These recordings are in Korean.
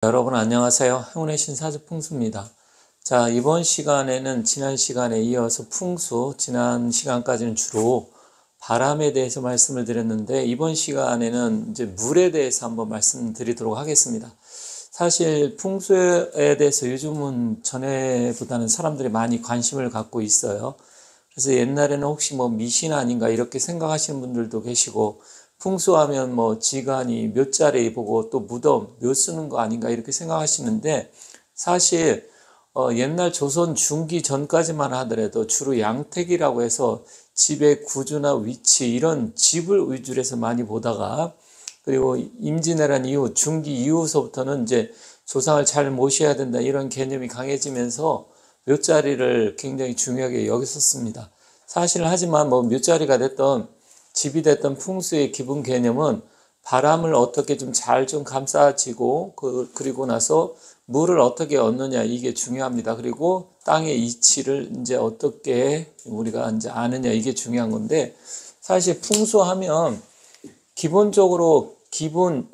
여러분 안녕하세요. 행운의 신사주 풍수입니다. 자, 이번 시간에는 지난 시간에 이어서 풍수, 지난 시간까지는 주로 바람에 대해서 말씀을 드렸는데 이번 시간에는 이제 물에 대해서 한번 말씀드리도록 하겠습니다. 사실 풍수에 대해서 요즘은 전에보다는 사람들이 많이 관심을 갖고 있어요. 그래서 옛날에는 혹시 미신 아닌가 이렇게 생각하시는 분들도 계시고, 풍수하면 지간이 묘 자리 보고 또 무덤 묘 쓰는 거 아닌가 이렇게 생각하시는데, 사실 옛날 조선 중기 전까지만 하더라도 주로 양택이라고 해서 집의 구조나 위치 이런 집을 위주로 해서 많이 보다가, 그리고 임진왜란 이후 중기 이후서부터는 이제 조상을 잘 모셔야 된다 이런 개념이 강해지면서 묘자리를 굉장히 중요하게 여겼었습니다. 사실 하지만 묘자리가 됐던 집이 됐던 풍수의 기본 개념은 바람을 어떻게 좀 잘 감싸지고 그리고 나서 물을 어떻게 얻느냐 이게 중요합니다. 그리고 땅의 이치를 이제 어떻게 우리가 이제 아느냐 이게 중요한 건데, 사실 풍수하면 기본적으로 기본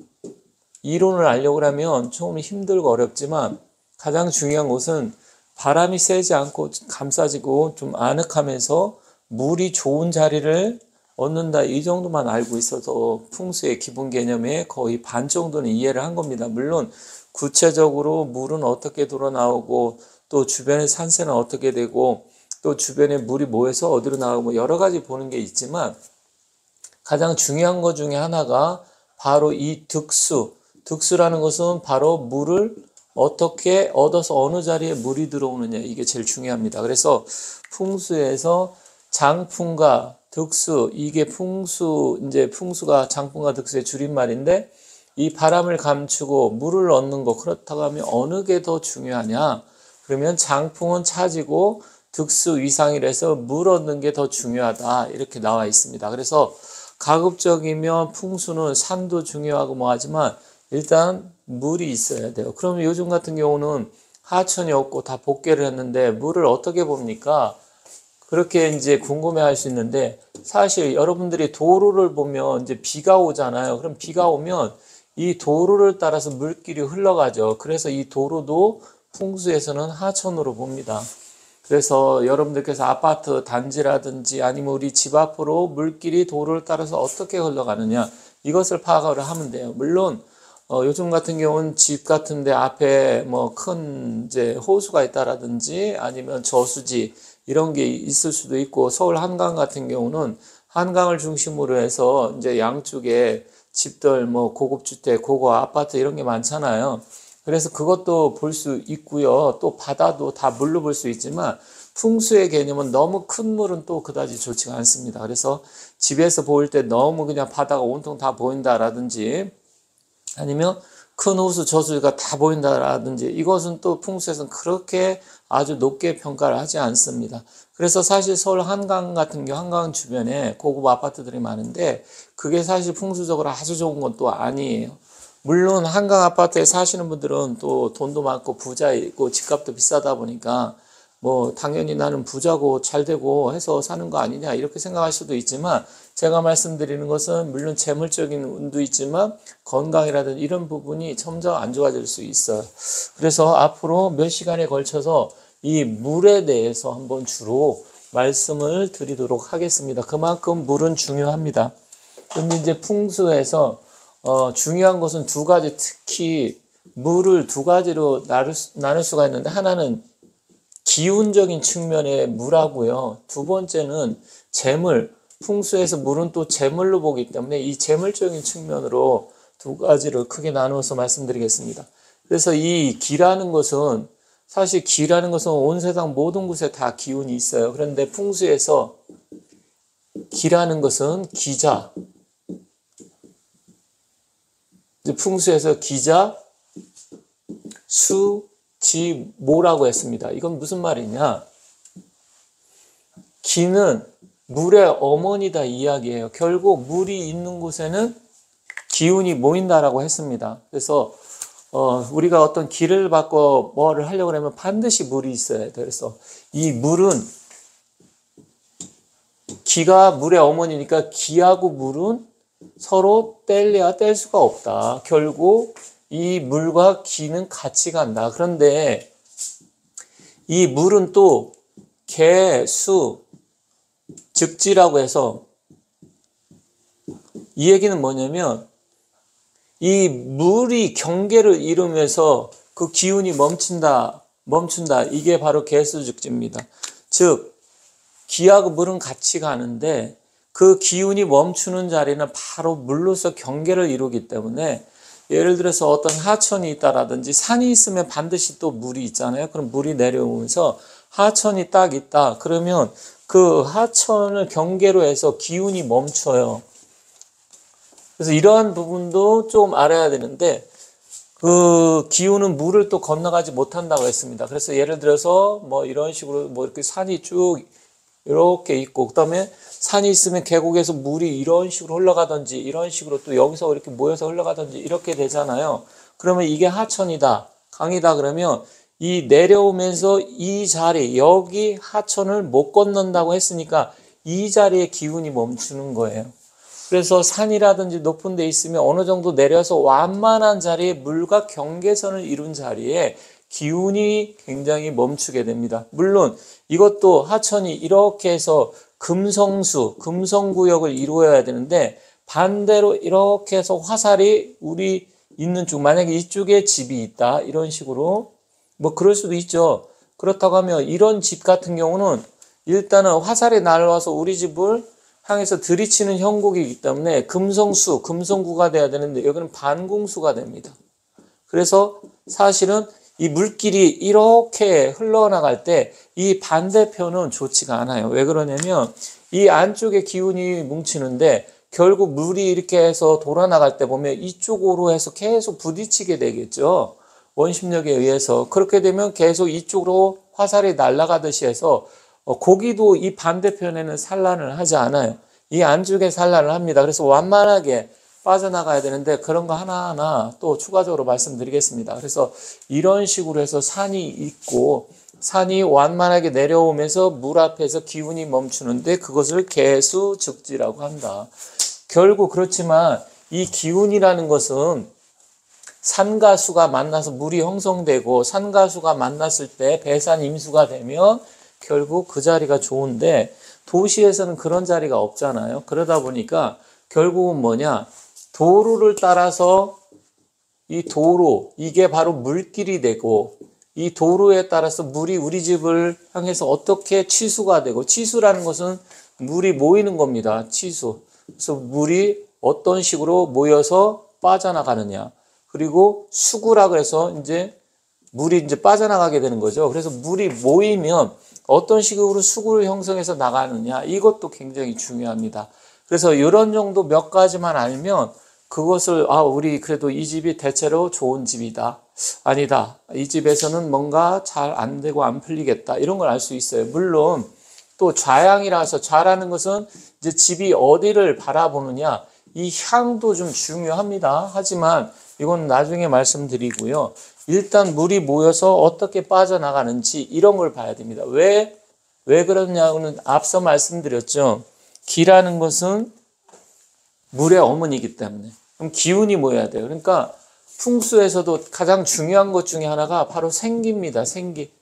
이론을 알려고 하면 조금 힘들고 어렵지만 가장 중요한 것은 바람이 세지 않고 감싸지고 좀 아늑하면서 물이 좋은 자리를 얻는다 이 정도만 알고 있어서 풍수의 기본 개념에 거의 반 정도는 이해를 한 겁니다. 물론 구체적으로 물은 어떻게 돌아 나오고 또 주변의 산세는 어떻게 되고 또 주변에 물이 모여서 어디로 나가고 여러 가지 보는 게 있지만, 가장 중요한 것 중에 하나가 바로 이 득수라는 것은 바로 물을 어떻게 얻어서 어느 자리에 물이 들어오느냐 이게 제일 중요합니다. 그래서 풍수에서 장풍과 득수, 이게 풍수가 장풍과 득수의 줄임말인데, 이 바람을 감추고 물을 얻는 거, 그렇다고 하면 어느 게 더 중요하냐? 그러면 장풍은 차지고 득수 위상이라서 물 얻는 게 더 중요하다 이렇게 나와 있습니다. 그래서 가급적이면 풍수는 산도 중요하고 하지만 일단 물이 있어야 돼요. 그러면 요즘 같은 경우는 하천이 없고 다 복개를 했는데 물을 어떻게 봅니까? 그렇게 이제 궁금해 할 수 있는데, 사실 여러분들이 도로를 보면 이제 비가 오잖아요. 그럼 비가 오면 이 도로를 따라서 물길이 흘러가죠. 그래서 이 도로도 풍수에서는 하천으로 봅니다. 그래서 여러분들께서 아파트 단지라든지 아니면 우리 집 앞으로 물길이 도로를 따라서 어떻게 흘러가느냐 이것을 파악을 하면 돼요. 물론 요즘 같은 경우는 집 같은데 앞에 큰 이제 호수가 있다라든지 아니면 저수지 이런 게 있을 수도 있고, 서울 한강 같은 경우는 한강을 중심으로 해서 이제 양쪽에 집들 고급 주택, 고급 아파트 이런 게 많잖아요. 그래서 그것도 볼 수 있고요. 또 바다도 다 물로 볼 수 있지만 풍수의 개념은 너무 큰 물은 또 그다지 좋지가 않습니다. 그래서 집에서 보일 때 너무 그냥 바다가 온통 다 보인다라든지 아니면 큰 호수, 저수지가 다 보인다라든지 이것은 또 풍수에서는 그렇게 아주 높게 평가를 하지 않습니다. 그래서 사실 서울 한강 같은 경우 한강 주변에 고급 아파트들이 많은데 그게 사실 풍수적으로 아주 좋은 건 또 아니에요. 물론 한강 아파트에 사시는 분들은 또 돈도 많고 부자이고 집값도 비싸다 보니까 당연히 나는 부자고 잘 되고 해서 사는 거 아니냐 이렇게 생각할 수도 있지만, 제가 말씀드리는 것은 물론 재물적인 운도 있지만 건강이라든지 이런 부분이 점점 안 좋아질 수 있어요. 그래서 앞으로 몇 시간에 걸쳐서 이 물에 대해서 한번 주로 말씀을 드리도록 하겠습니다. 그만큼 물은 중요합니다. 근데 이제 풍수에서 중요한 것은 두 가지, 특히 물을 두 가지로 나눌 수가 있는데, 하나는 기운적인 측면의 물하고요. 두 번째는 재물, 풍수에서 물은 또 재물로 보기 때문에 이 재물적인 측면으로 두 가지를 크게 나누어서 말씀드리겠습니다. 그래서 이 기라는 것은, 사실 기라는 것은 온 세상 모든 곳에 다 기운이 있어요. 그런데 풍수에서 기라는 것은 기자, 풍수에서 기자, 수, 지, 모라고 했습니다. 이건 무슨 말이냐? 기는 물의 어머니다 이야기예요. 결국 물이 있는 곳에는 기운이 모인다라고 했습니다. 그래서 우리가 어떤 기를 받고 뭐를 하려고 하면 반드시 물이 있어야 돼요. 그래서 이 물은, 기가 물의 어머니니까 기하고 물은 서로 뗄래야 뗄 수가 없다. 결국 이 물과 기는 같이 간다. 그런데 이 물은 또 개, 수, 즉지라고 해서 이 얘기는 뭐냐면 이 물이 경계를 이루면서 그 기운이 멈춘다. 이게 바로 개수즉지입니다. 즉 기하고 물은 같이 가는데 그 기운이 멈추는 자리는 바로 물로서 경계를 이루기 때문에 예를 들어서 어떤 하천이 있다라든지 산이 있으면 반드시 또 물이 있잖아요. 그럼 물이 내려오면서 하천이 딱 있다. 그러면 그 하천을 경계로 해서 기운이 멈춰요. 그래서 이러한 부분도 좀 알아야 되는데 그 기운은 물을 또 건너가지 못한다고 했습니다. 그래서 예를 들어서 뭐 이런 식으로 뭐 이렇게 산이 쭉 이렇게 있고 그다음에 산이 있으면 계곡에서 물이 이런 식으로 흘러가든지 이런 식으로 또 여기서 이렇게 모여서 흘러가든지 이렇게 되잖아요. 그러면 이게 하천이다, 강이다 그러면 이 내려오면서 이 자리 여기 하천을 못 건넌다고 했으니까 이 자리에 기운이 멈추는 거예요. 그래서 산이라든지 높은 데 있으면 어느 정도 내려서 완만한 자리에 물과 경계선을 이룬 자리에 기운이 굉장히 멈추게 됩니다. 물론 이것도 하천이 이렇게 해서 금성수, 금성구역을 이루어야 되는데 반대로 이렇게 해서 화살이 우리 있는 쪽, 만약에 이쪽에 집이 있다 이런 식으로 뭐 그럴 수도 있죠. 그렇다고 하면 이런 집 같은 경우는 일단은 화살이 날아와서 우리 집을 향해서 들이치는 형국이기 때문에 금성수, 금성구가 돼야 되는데 여기는 반궁수가 됩니다. 그래서 사실은 이 물길이 이렇게 흘러나갈 때 이 반대편은 좋지가 않아요. 왜 그러냐면 이 안쪽에 기운이 뭉치는데 결국 물이 이렇게 해서 돌아나갈 때 보면 이쪽으로 해서 계속 부딪히게 되겠죠. 원심력에 의해서. 그렇게 되면 계속 이쪽으로 화살이 날아가듯이 해서 고기도 이 반대편에는 산란을 하지 않아요. 이 안쪽에 산란을 합니다. 그래서 완만하게 빠져나가야 되는데 그런 거 하나하나 또 추가적으로 말씀드리겠습니다. 그래서 이런 식으로 해서 산이 있고 산이 완만하게 내려오면서 물 앞에서 기운이 멈추는데 그것을 개수즉지라고 한다. 결국 그렇지만 이 기운이라는 것은 산과 수가 만나서 물이 형성되고 산과 수가 만났을 때 배산 임수가 되면 결국 그 자리가 좋은데 도시에서는 그런 자리가 없잖아요. 그러다 보니까 결국은 뭐냐? 도로를 따라서 이 도로, 이게 바로 물길이 되고 이 도로에 따라서 물이 우리 집을 향해서 어떻게 치수가 되고 치수라는 것은 물이 모이는 겁니다. 치수. 그래서 물이 어떤 식으로 모여서 빠져나가느냐. 그리고 수구라고 해서 이제 물이 이제 빠져나가게 되는 거죠. 그래서 물이 모이면 어떤 식으로 수구를 형성해서 나가느냐. 이것도 굉장히 중요합니다. 그래서 이런 정도 몇 가지만 알면 그것을 우리 그래도 이 집이 대체로 좋은 집이다. 아니다. 이 집에서는 뭔가 잘 안 되고 안 풀리겠다. 이런 걸 알 수 있어요. 물론 또 좌향이라서 좌라는 것은 이제 집이 어디를 바라보느냐. 이 향도 좀 중요합니다. 하지만 이건 나중에 말씀드리고요. 일단 물이 모여서 어떻게 빠져나가는지 이런 걸 봐야 됩니다. 왜 그러냐고는 앞서 말씀드렸죠. 기라는 것은 물의 어머니이기 때문에. 그럼 기운이 모여야 돼요. 그러니까 풍수에서도 가장 중요한 것 중에 하나가 바로 생기입니다. 생기.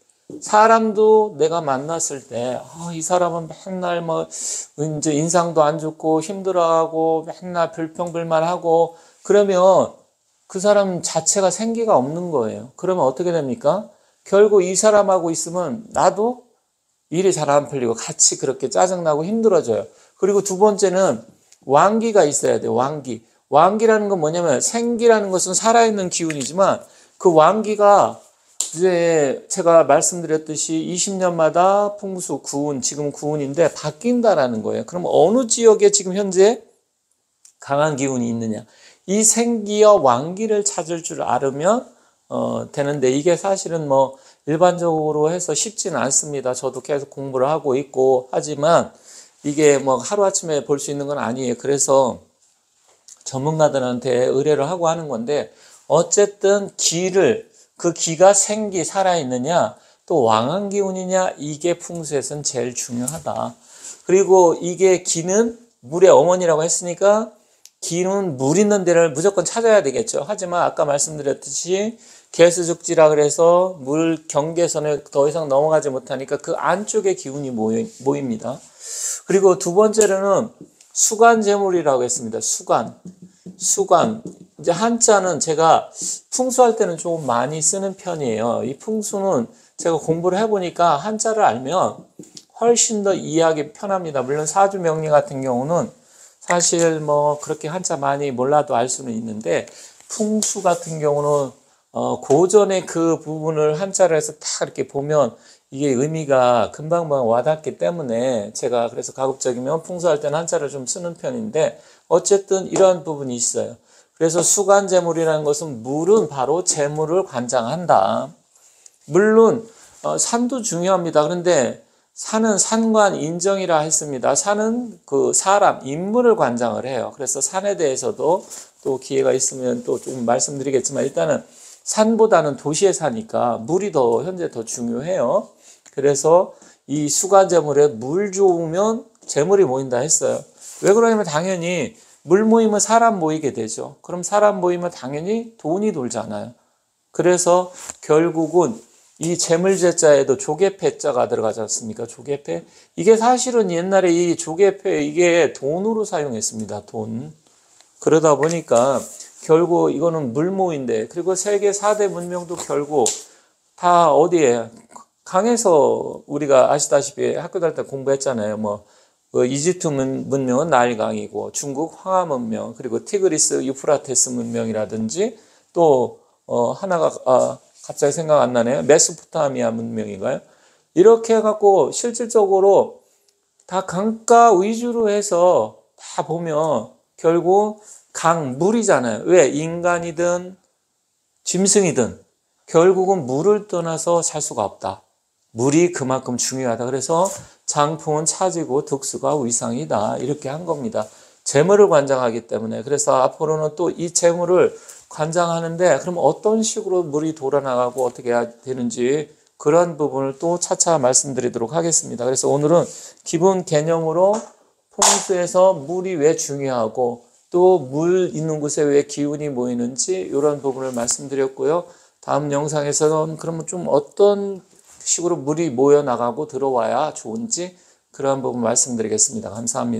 사람도 내가 만났을 때, 이 사람은 맨날 이제 인상도 안 좋고 힘들어하고 맨날 불평불만하고 그러면 그 사람 자체가 생기가 없는 거예요. 그러면 어떻게 됩니까? 결국 이 사람하고 있으면 나도 일이 잘 안 풀리고 같이 그렇게 짜증나고 힘들어져요. 그리고 두 번째는 왕기가 있어야 돼요. 왕기. 왕기라는 건 뭐냐면 생기라는 것은 살아있는 기운이지만 그 왕기가 이제 제가 말씀드렸듯이 20년마다 풍수, 구운, 지금 구운인데 바뀐다라는 거예요. 그럼 어느 지역에 지금 현재 강한 기운이 있느냐. 이 생기와 왕기를 찾을 줄 알으면 되는데 이게 사실은 일반적으로 해서 쉽지는 않습니다. 저도 계속 공부를 하고 있고 하지만 이게 하루아침에 볼 수 있는 건 아니에요. 그래서 전문가들한테 의뢰를 하고 하는 건데 어쨌든 그 기가 생기 살아있느냐 또 왕한 기운이냐 이게 풍수에서는 제일 중요하다. 그리고 이게 기는 물의 어머니라고 했으니까 기운은 물 있는 데를 무조건 찾아야 되겠죠. 하지만 아까 말씀드렸듯이 개수죽지라 그래서 물 경계선에 더 이상 넘어가지 못하니까 그 안쪽에 기운이 모입니다. 그리고 두 번째로는 수간재물이라고 했습니다. 수간. 이제 한자는 제가 풍수할 때는 조금 많이 쓰는 편이에요. 이 풍수는 제가 공부를 해보니까 한자를 알면 훨씬 더 이해하기 편합니다. 물론 사주명리 같은 경우는 사실 뭐 그렇게 한자 많이 몰라도 알 수는 있는데, 풍수 같은 경우는 고전의 그 부분을 한자로 해서 딱 이렇게 보면 이게 의미가 금방 와닿기 때문에 제가 그래서 가급적이면 풍수할 때는 한자를 좀 쓰는 편인데, 어쨌든 이러한 부분이 있어요. 그래서 수간재물이라는 것은 물은 바로 재물을 관장한다. 물론 산도 중요합니다. 그런데 산은 산관 인정이라 했습니다. 산은 그 사람, 인물을 관장을 해요. 그래서 산에 대해서도 또 기회가 있으면 또 좀 말씀드리겠지만, 일단은 산보다는 도시에 사니까 물이 현재 더 중요해요. 그래서 이 수간재물에 물 좋으면 재물이 모인다 했어요. 왜 그러냐면 당연히 물 모이면 사람 모이게 되죠. 그럼 사람 모이면 당연히 돈이 돌잖아요. 그래서 결국은 이 재물제자에도 조개패자가 들어가지 않습니까? 조개패. 이게 사실은 옛날에 이 조개패 이게 돈으로 사용했습니다. 돈. 그러다 보니까 결국 이거는 물모인데, 그리고 세계 4대 문명도 결국 다 어디에? 강에서 우리가 아시다시피 학교 다닐 때 공부했잖아요. 이집트 문명은 나일강이고, 중국 황하 문명, 그리고 티그리스 유프라테스 문명이라든지, 또 하나가 갑자기 생각 안 나네요. 메소포타미아 문명인가요? 이렇게 해갖고 실질적으로 다 강가 위주로 해서 다 보면 결국 물이잖아요. 왜? 인간이든 짐승이든 결국은 물을 떠나서 살 수가 없다. 물이 그만큼 중요하다. 그래서 장풍은 차지고 득수가 위상이다. 이렇게 한 겁니다. 재물을 관장하기 때문에. 그래서 앞으로는 또 이 재물을 관장하는데, 그럼 어떤 식으로 물이 돌아나가고 어떻게 해야 되는지 그런 부분을 또 차차 말씀드리도록 하겠습니다. 그래서 오늘은 기본 개념으로 풍수에서 물이 왜 중요하고 또 물 있는 곳에 왜 기운이 모이는지 이런 부분을 말씀드렸고요. 다음 영상에서는 그러면 좀 어떤 식으로 물이 모여 나가고 들어와야 좋은지 그런 부분 말씀드리겠습니다. 감사합니다.